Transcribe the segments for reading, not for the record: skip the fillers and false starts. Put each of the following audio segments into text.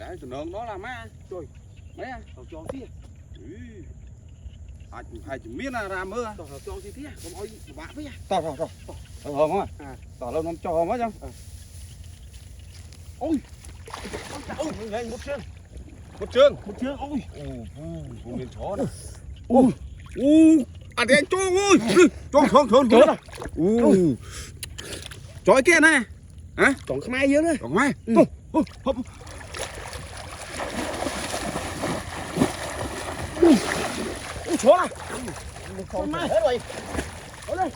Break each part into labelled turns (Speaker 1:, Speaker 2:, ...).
Speaker 1: cái nướng đó là má trời mấy à
Speaker 2: cho tí
Speaker 1: hai chục miếng ra mưa
Speaker 2: cho tí tí không ơi bạ với à
Speaker 1: to không à to lâu nó cho mất không
Speaker 2: ôi
Speaker 1: ôi một chương ôi con miếng chó này à thì anh cho ôi cho chó kia này hả
Speaker 2: còn cái mai dưới nữa
Speaker 1: còn mai
Speaker 2: chó này con mai hết rồi ở đây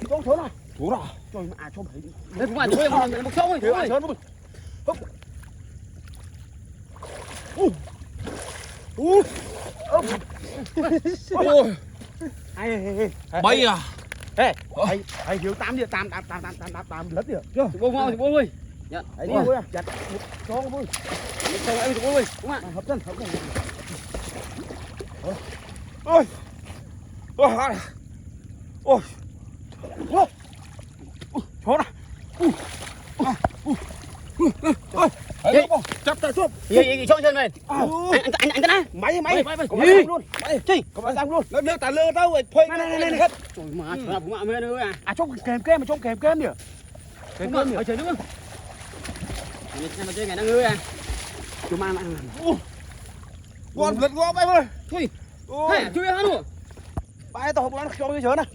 Speaker 2: con chó này
Speaker 1: thú rồi
Speaker 2: trời mà cho mày
Speaker 3: đây cũng là đuôi em một sông
Speaker 2: trời ơi chó nó
Speaker 1: bay à
Speaker 2: hãy hiểu tám đi tám lít đi chưa
Speaker 3: bông ngon thì bông ơi
Speaker 2: hãy đi vui chặt cho vui
Speaker 3: sông em thì bông ơi đúng không
Speaker 2: hấp dẫn
Speaker 1: ôi
Speaker 2: chó này chặt tay xuống
Speaker 3: gì cho chân này anh cái này
Speaker 2: máy
Speaker 3: có gì
Speaker 2: luôn
Speaker 3: chi
Speaker 2: có phải luôn
Speaker 1: nó ta lơ tao rồi thôi
Speaker 2: này
Speaker 3: trời mà chó cũng mẹ nữa
Speaker 2: à trong kèm mà trong kèm kìa
Speaker 3: kèm ở trời đúng không anh mà chơi ngày đang ngứa à
Speaker 2: chúng ăn
Speaker 1: con lật qua bay ơi
Speaker 3: thôi hay chui hắn luôn
Speaker 2: bay tao không ăn cho cái chớ này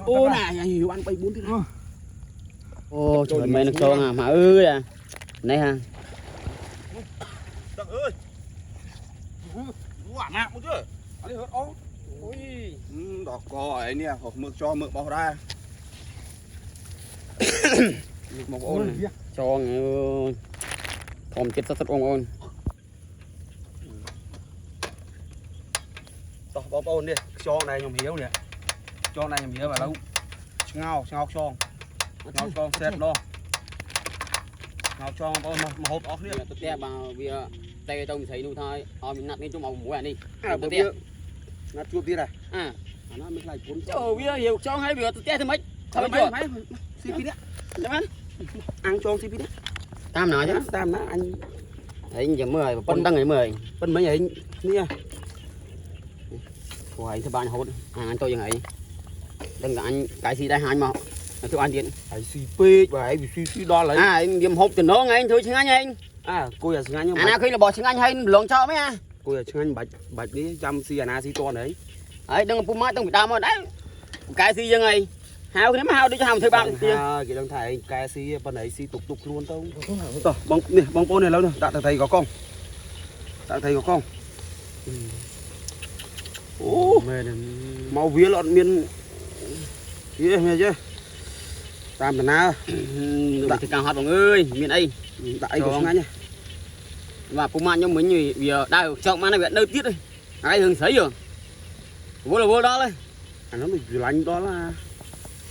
Speaker 3: ô này
Speaker 2: nhiều ăn bay 4 thế này
Speaker 3: ô trời mày nó cho à mà ơi à này ha
Speaker 1: trời ơi quả nặng một chứ anh đi hết ố
Speaker 3: ôi
Speaker 1: đỏ cò ấy nè hoặc mực cho mực bao ra
Speaker 3: một ôn này cho thòm chết sắt ôn
Speaker 2: tao bao ôn đi cho này nhom hiếu nè cho này nhom hiếu vào đâu ngao son xếp lo ngao son ôn mà hộp óc đi
Speaker 3: tôi té vào vì tay trong thấy nu thôi mình nặn lên trong màu mũi đi
Speaker 2: tôi té nó chua tí này nó mới lại cuốn
Speaker 3: trời bây giờ hiểu cho hay bây giờ tôi té thêm mấy
Speaker 2: thôi mấy xí phí đấy ăn cho xí phí đấy
Speaker 3: tam nào chứ
Speaker 2: tam nó anh
Speaker 3: đấy giờ 10 phân tăng ngày 10
Speaker 2: phân mấy vậy nha
Speaker 3: của anh thứ ba hốt anh tôi như vậy đừng cả anh cái gì đây hai mà thứ anh điện
Speaker 2: phải suy phê và suy đo lấy
Speaker 3: anh điểm hộp từ nó ngay anh thôi chứ anh
Speaker 2: cô là anh
Speaker 3: nào khi là bỏ tiếng anh hay lượng cho mấy à
Speaker 2: cô là anh bạch đi chăm si na si to đấy
Speaker 3: đấy đừng có mát đừng bị đau mà đấy cái gì như này hao cái mà hao đi cho hàm thứ ba
Speaker 2: cái đằng thầy cái si bên ấy si tục luôn tao bông bông này lâu rồi đã thầy có con màu vía lợn miên kia nghe chứ tam tần na
Speaker 3: thì càng hoạt mọi ơi miền ấy
Speaker 2: đại của ngay nhá
Speaker 3: và phụ man cho mình như giờ đây chọn mà nó bị nơi tiết đây ai thường thấy rồi vô đó đây
Speaker 2: nó bị lạnh đó là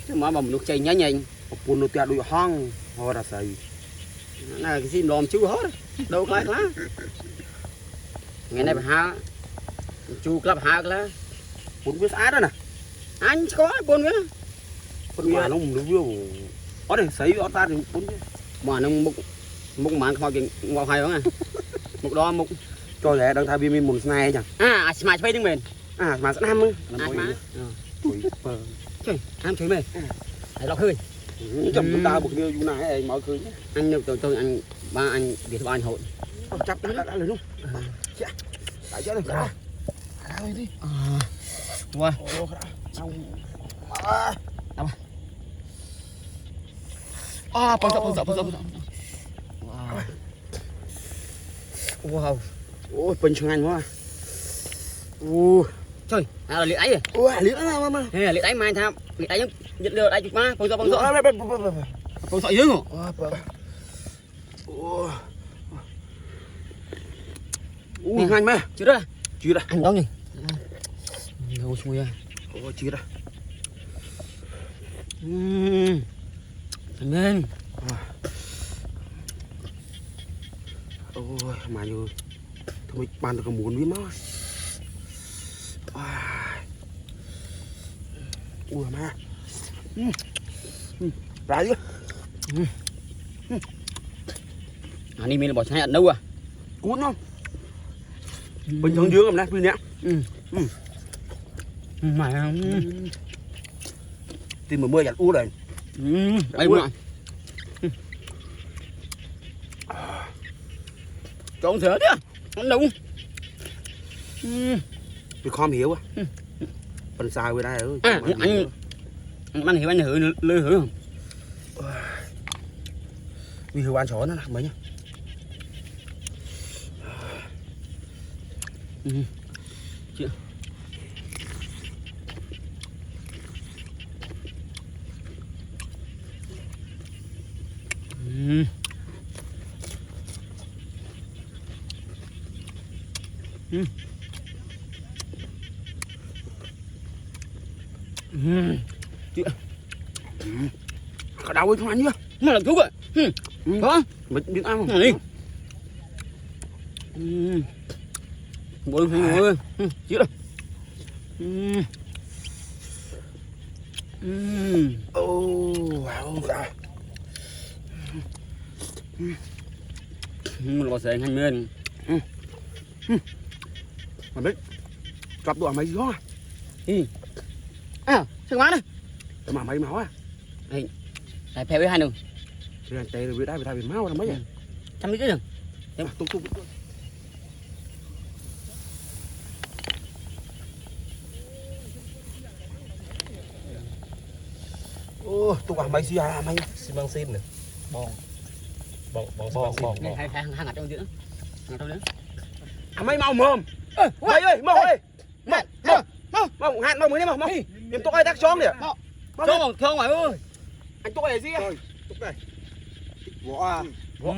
Speaker 3: mà bằng nước chảy nhanh
Speaker 2: buồn nó tiệt đuổi hoang hoa là sấy
Speaker 3: này cái gì lòm chú hết đâu cái lá ngày nay phải ha chú club ha lá
Speaker 2: buồn biết át đó nè
Speaker 3: anh có buồn nữa
Speaker 2: con mà nó vừa ở đây sấy ở ta thì buồn
Speaker 3: mà nó mục màn khoa kiện ngọc hay không à mục đó mục
Speaker 2: cho lẽ đang thay vì mình muốn này chẳng
Speaker 3: mà chơi đứng bền
Speaker 2: mà sẽ năm
Speaker 3: chơi ăn chơi mày để lọc hơi
Speaker 2: chồng ta một điều này ấy mọi người nhé
Speaker 3: anh được tôi anh ba anh biệt ba anh hội
Speaker 2: chắp đã lên luôn tại chỗ này ra đi
Speaker 3: wow phong dọc wow
Speaker 2: ôi bình thường anh quá
Speaker 3: trời là liệt ấy
Speaker 2: liệt ấy mà
Speaker 3: liệt ấy mai tham liệt ấy nhận được ai chụp ma phong dọc phong dọc dưới ngủ
Speaker 2: anh mẹ
Speaker 3: chưa đó
Speaker 2: anh
Speaker 3: đó nhỉ đâu xui à
Speaker 2: chưa đó
Speaker 3: lên
Speaker 2: ôi mà như thôi ban được muốn biết mà ui mà ra đi
Speaker 3: Anh mình là bỏ hai ăn đâu à?
Speaker 2: Cuốn không? Bình thường dương làm này pin nhá.
Speaker 3: Mà
Speaker 2: Tìm 10 giặt u đây.
Speaker 3: đây mà. Trộn sữa chứ. Ăn đúng.
Speaker 2: Tôi không hiểu á. Phần sai với đây ơi.
Speaker 3: Anh hiểu anh lư hử không?
Speaker 2: Vì hiểu ăn chó nó làm mấy nhá.
Speaker 3: Chị. Chị.
Speaker 2: Cả đau ấy không ăn nhá.
Speaker 3: Mà là thuốc ạ. Có.
Speaker 2: Biết ăn không?
Speaker 3: Đi. Bôi ơi. Chị đâu.
Speaker 2: Wow.
Speaker 3: Mình có sẽ hành men.
Speaker 2: Mà biết. Cặp đồ mấy gió à?
Speaker 3: À, sao quá đây?
Speaker 2: Mà mấy máu à?
Speaker 3: Lại phèo với hai đường.
Speaker 2: Thì là tê rồi bị đai bị máu là mấy vậy?
Speaker 3: Chăm đi chứ đừng.
Speaker 2: Thế mà tung. Ô, tụi bà mấy gì à mày?
Speaker 4: Xi măng xin nè. Bong.
Speaker 3: Này hai ngặt trong nữa. Ngặt trong nữa.
Speaker 2: À mấy mau mồm. Mày ơi, mau ơi. Mau hạn mau mới đi mau. Em tụi ai đắc chóng nè.
Speaker 3: Không mày ơi.
Speaker 2: Anh tụi này gì à?
Speaker 1: Võ à.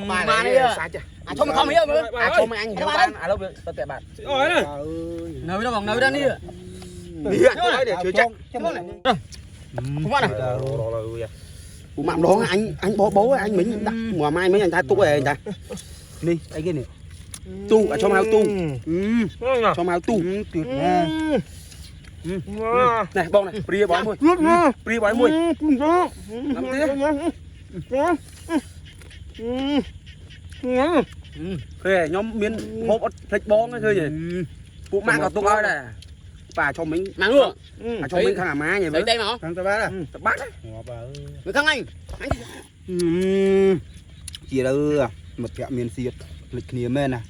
Speaker 3: Mà đi à. À cho mà không hiểu nữa.
Speaker 2: À cho mày anh hiểu bạn. À đâu tao tệ bạn.
Speaker 1: Rồi đấy.
Speaker 3: Nơi đâu bằng nơi đó đi.
Speaker 2: Đi à, tụi để chứa chắc.
Speaker 3: Không ăn à?
Speaker 2: Ủa mạm đó anh bố anh mình đặt mùa mai mấy anh ta tụi này anh ta. Đi, anh kia nè. Tu, cho mày tu. Cho mày tu. Tuyệt nha. Này, bông này, bria bói môi. Bria bói môi. Làm thế. Kìa, nhóm miếng hộp thịt bóng ấy thôi gì. Cụ mạng cả tụi ai này. Bà cho mình
Speaker 3: Mang luôn.
Speaker 2: à cho mình thằng à má nhỉ
Speaker 3: Đấy đây mà.
Speaker 1: Thằng ta bác à.
Speaker 2: Tập bát đấy.
Speaker 3: Người không anh.
Speaker 1: Chỉ đâu một kẹo miền xiết lịch kia men à.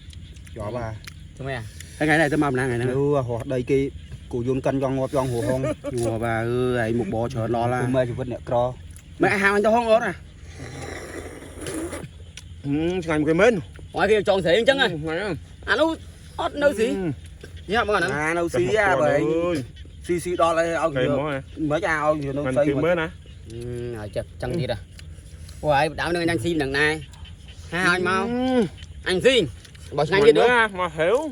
Speaker 1: Chó bà.
Speaker 3: Chúng mày à?
Speaker 2: Cái ngày này tôi mầm ngày này
Speaker 1: Đâu họ đây cái cụ dồn cân trong ngọt trong hồ hông.
Speaker 2: Ủa bà ơi, một bò chờ lo là.
Speaker 1: Mẹ chụp vật nè cro.
Speaker 2: Mẹ hao anh cho hông ớt à. Ngày một cái mến.
Speaker 3: Ngoài kia tròn xỉ chân rồi. À nó ót nơi xỉ. Nhá mọi người.
Speaker 2: À đâu xí à bởi. Xí đó là ông mới ra ông gì đâu xây mà.
Speaker 3: Rồi chân thiệt à. Ôi, đảo nơi đang xin lần này. Hai anh mau. Anh xin. Bỏ sang kia nữa.
Speaker 4: Mà hiểu.